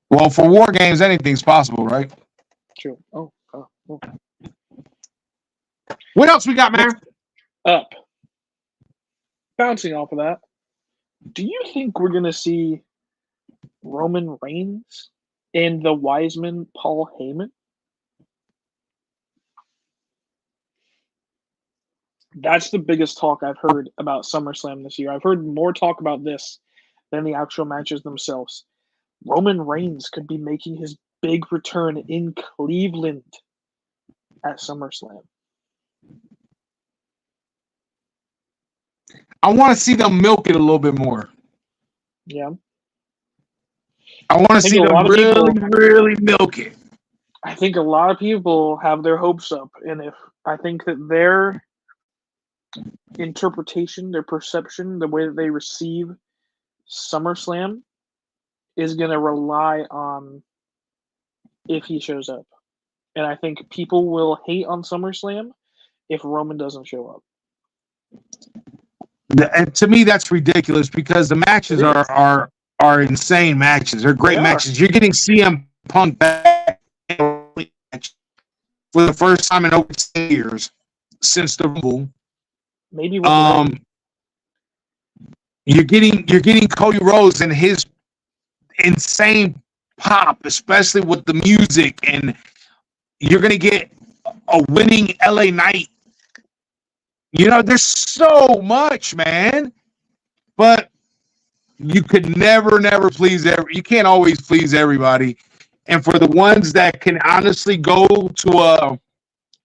Well, for War Games, anything's possible, right? True. Oh, okay. What else we got, man? Up. Bouncing off of that, do you think we're going to see Roman Reigns and the Wiseman Paul Heyman? That's the biggest talk I've heard about SummerSlam this year. I've heard more talk about this than the actual matches themselves. Roman Reigns could be making his big return in Cleveland at SummerSlam. I want to see them milk it a little bit more. Yeah. I want to see them really milk it. I think a lot of people have their hopes up, and I think that their interpretation, their perception, the way that they receive SummerSlam is going to rely on if he shows up. And I think people will hate on SummerSlam if Roman doesn't show up. And to me, that's ridiculous because the matches are insane matches. They're great matches. You're getting CM Punk back for the first time in over 10 years since the Rumble. Maybe you're getting Cody Rhodes and his insane pop, especially with the music, and you're gonna get a winning LA Knight. You know, there's so much, man. But you could never please you can't always please everybody. And for the ones that can honestly go to a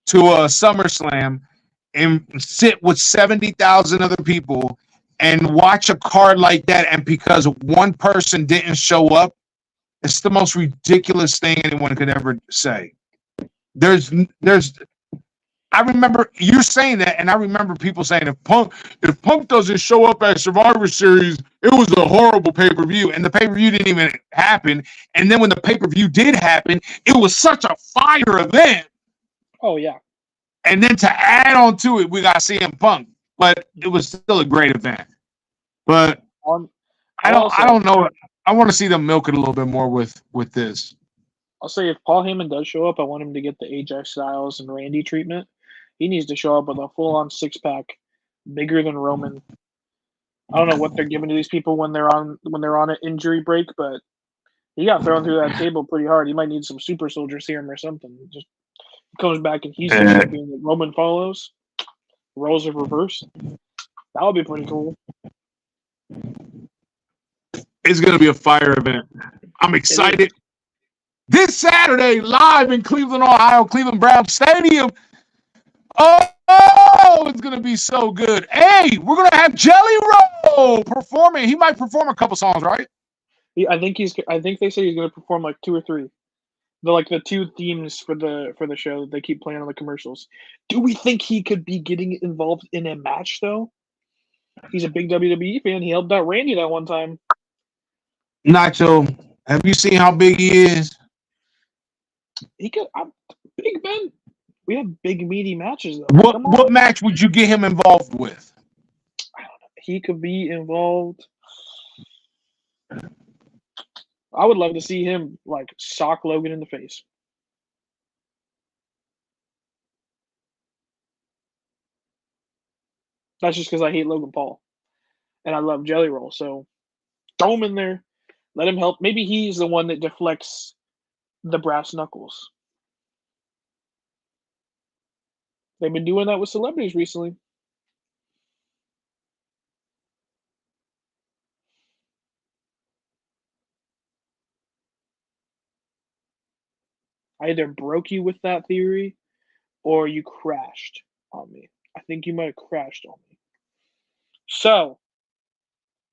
SummerSlam and sit with 70,000 other people and watch a card like that, and because one person didn't show up, it's the most ridiculous thing anyone could ever say. I remember you saying that, and I remember people saying if Punk doesn't show up at Survivor Series, it was a horrible pay-per-view, and the pay-per-view didn't even happen. And then when the pay-per-view did happen, it was such a fire event. Oh yeah. And then to add on to it, we got CM Punk, but it was still a great event. But I don't know. I want to see them milk it a little bit more with this. I'll say if Paul Heyman does show up, I want him to get the AJ Styles and Randy treatment. He needs to show up with a full-on six-pack, bigger than Roman. I don't know what they're giving to these people when they're on an injury break, but he got thrown through that table pretty hard. He might need some super soldier serum or something. Just comes back and he's the champion that Roman follows. Roles are reversed. That would be pretty cool. It's going to be a fire event. I'm excited. This Saturday, live in Cleveland, Ohio, Cleveland Browns Stadium. Oh, it's going to be so good. Hey, we're going to have Jelly Roll performing. He might perform a couple songs, right? I think they say he's going to perform like 2 or 3. the two themes for the show that they keep playing on the commercials. Do we think he could be getting involved in a match though? He's a big WWE fan. He helped out Randy that one time. Nacho, have you seen how big he is? He could. Big Ben. We have big meaty matches though. What match would you get him involved with? I don't know. He could be involved. I would love to see him like sock Logan in the face. That's just because I hate Logan Paul, and I love Jelly Roll. So throw him in there, let him help. Maybe he's the one that deflects the brass knuckles. They've been doing that with celebrities recently. I either broke you with that theory or you crashed on me. I think you might have crashed on me. So,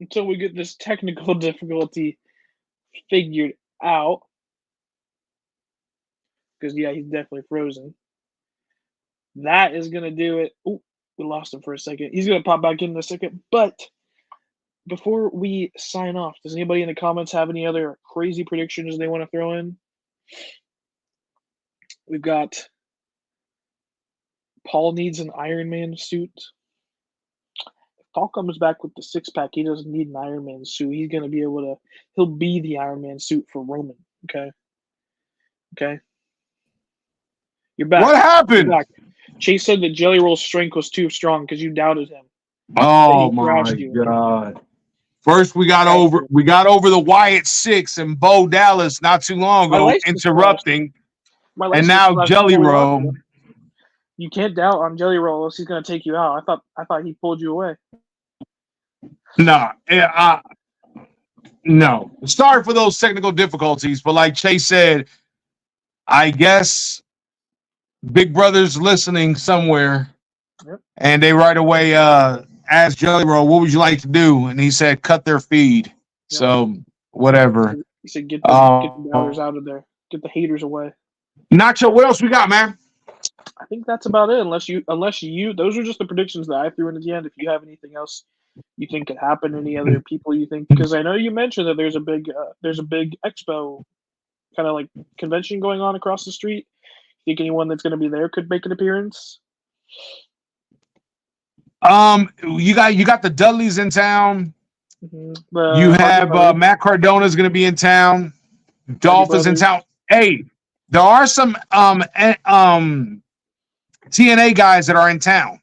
until we get this technical difficulty figured out, because, yeah, he's definitely frozen. That is going to do it. Oh, we lost him for a second. He's going to pop back in a second. But before we sign off, does anybody in the comments have any other crazy predictions they want to throw in? We've got Paul needs an Iron Man suit. If Paul comes back with the six-pack, he doesn't need an Iron Man suit. He's going to be able to – he'll be the Iron Man suit for Roman, okay? Okay? You're back. What happened? You're back. Chase said that Jelly Roll's strength was too strong because you doubted him. Oh, my God. First, we got over the Wyatt Six and Bo Dallas not too long ago, interrupting. And now Jelly Roll. You can't doubt on Jelly Roll unless he's going to take you out. I thought he pulled you away. No. Sorry for those technical difficulties, but like Chase said, I guess Big Brother's listening somewhere, and they right away asked Jelly Roll, "What would you like to do?" And he said, "Cut their feed." Yep. So whatever. He said, "Get the doubters out of there. Get the haters away." Nacho, what else we got, man? I think that's about it. Unless you, those are just the predictions that I threw in at the end. If you have anything else you think could happen, any other people you think, because I know you mentioned that there's a big expo kind of like convention going on across the street. Think anyone that's going to be there could make an appearance? You got the Dudleys in town. Mm-hmm. You have Matt Cardona's going to be in town. Dolph is in town. Hey, there are some TNA guys that are in town.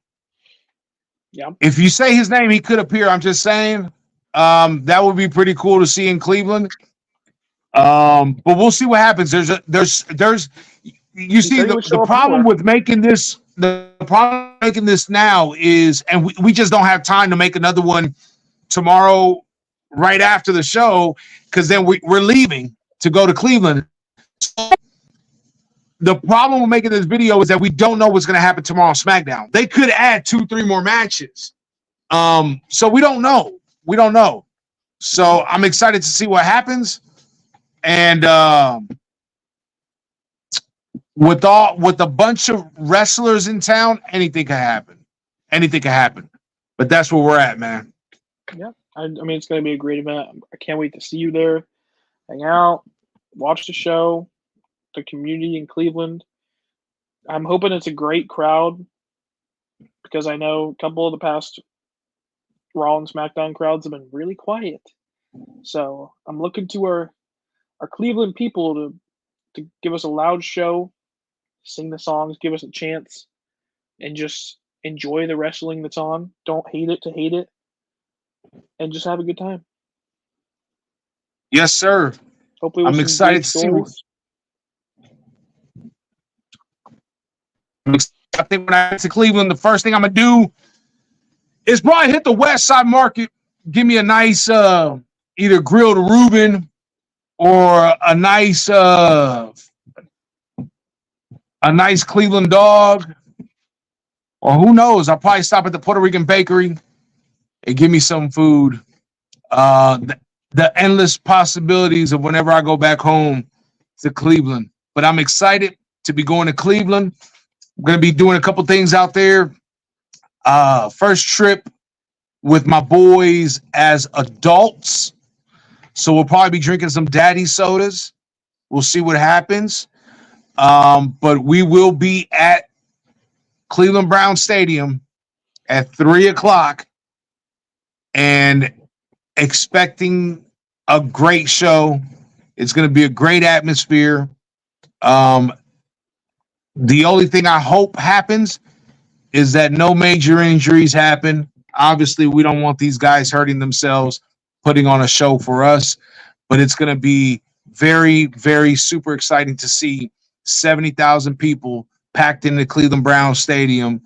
Yeah. If you say his name, he could appear. I'm just saying. That would be pretty cool to see in Cleveland. But we'll see what happens. There's you see the problem with making this. The problem with making this now is, and we just don't have time to make another one tomorrow right after the show, because then we're leaving to go to Cleveland. So the problem with making this video is that we don't know what's going to happen tomorrow on SmackDown. They could add 2-3 more matches. So we don't know. We don't know. So I'm excited to see what happens. And with a bunch of wrestlers in town, anything can happen. Anything can happen. But that's where we're at, man. Yeah. I mean, it's going to be a great event. I can't wait to see you there. Hang out, watch the show, the community in Cleveland. I'm hoping it's a great crowd, because I know a couple of the past Raw and SmackDown crowds have been really quiet. So I'm looking to our Cleveland people to give us a loud show, sing the songs, give us a chance, and just enjoy the wrestling that's on. Don't hate it to hate it, and just have a good time. Yes, sir. Hopefully, I'm excited to see what. I think when I get to Cleveland, the first thing I'm gonna do is probably hit the West Side Market. Give me a nice either grilled Reuben or a nice Cleveland dog, or who knows? I'll probably stop at the Puerto Rican bakery and give me some food. The endless possibilities of whenever I go back home to Cleveland. but I'm excited to be going to Cleveland. I'm going to be doing a couple things out there. First trip with my boys as adults. So we'll probably be drinking some daddy sodas. We'll see what happens. But we will be at Cleveland Brown Stadium at 3:00 and expecting a great show. It's going to be a great atmosphere. The only thing I hope happens is that no major injuries happen. Obviously, we don't want these guys hurting themselves, putting on a show for us, but it's going to be very, very super exciting to see 70,000 people packed in the Cleveland Browns Stadium,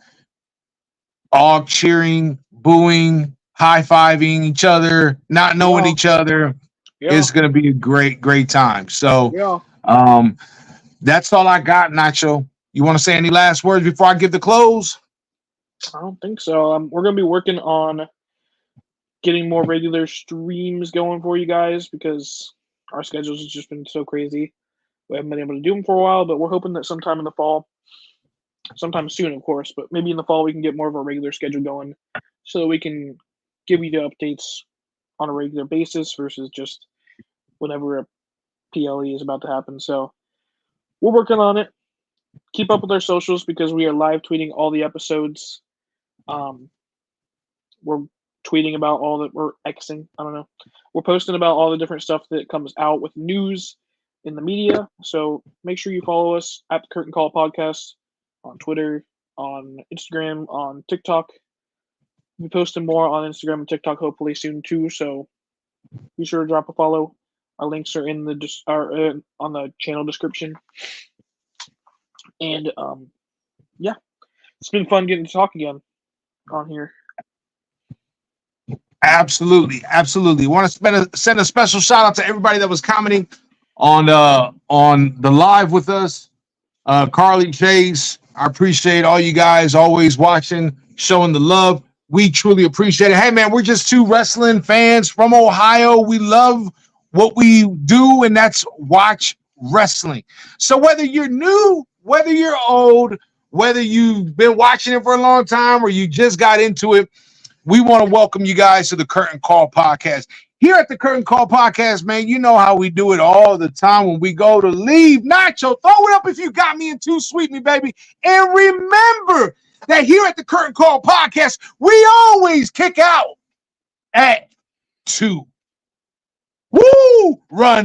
all cheering, booing, high-fiving each other, not knowing each other. Yeah. It's going to be a great, great time. So that's all I got, Nacho. You want to say any last words before I give the close? I don't think so. We're going to be working on getting more regular streams going for you guys because our schedules have just been so crazy. We haven't been able to do them for a while, but we're hoping that sometime in the fall, sometime soon, of course, but maybe in the fall we can get more of a regular schedule going so that we can give you the updates on a regular basis versus just whenever a PLE is about to happen. So we're working on it. Keep up with our socials because we are live tweeting all the episodes. We're tweeting about all that we're Xing. I don't know. We're posting about all the different stuff that comes out with news in the media. So make sure you follow us at the Curtain Call Podcast on Twitter, on Instagram, on TikTok. We'll be posting more on Instagram and TikTok hopefully soon too. So be sure to drop a follow. Our links are in the on the channel description. And yeah, it's been fun getting to talk again on here. Absolutely, absolutely. Want to send a special shout out to everybody that was commenting on the live with us. Carly, Chase, I appreciate all you guys always watching, showing the love. We truly appreciate it. Hey man, we're just two wrestling fans from Ohio. We love what we do, and that's watch wrestling. So whether you're new, whether you're old, whether you've been watching it for a long time or you just got into it, we want to welcome you guys to the Curtain Call Podcast. Here at the Curtain Call Podcast, man, you know how we do it all the time when we go to leave. Nacho, throw it up if you got me in Too Sweet Me, baby. And remember that here at the Curtain Call Podcast, we always kick out at 2. Woo! Run.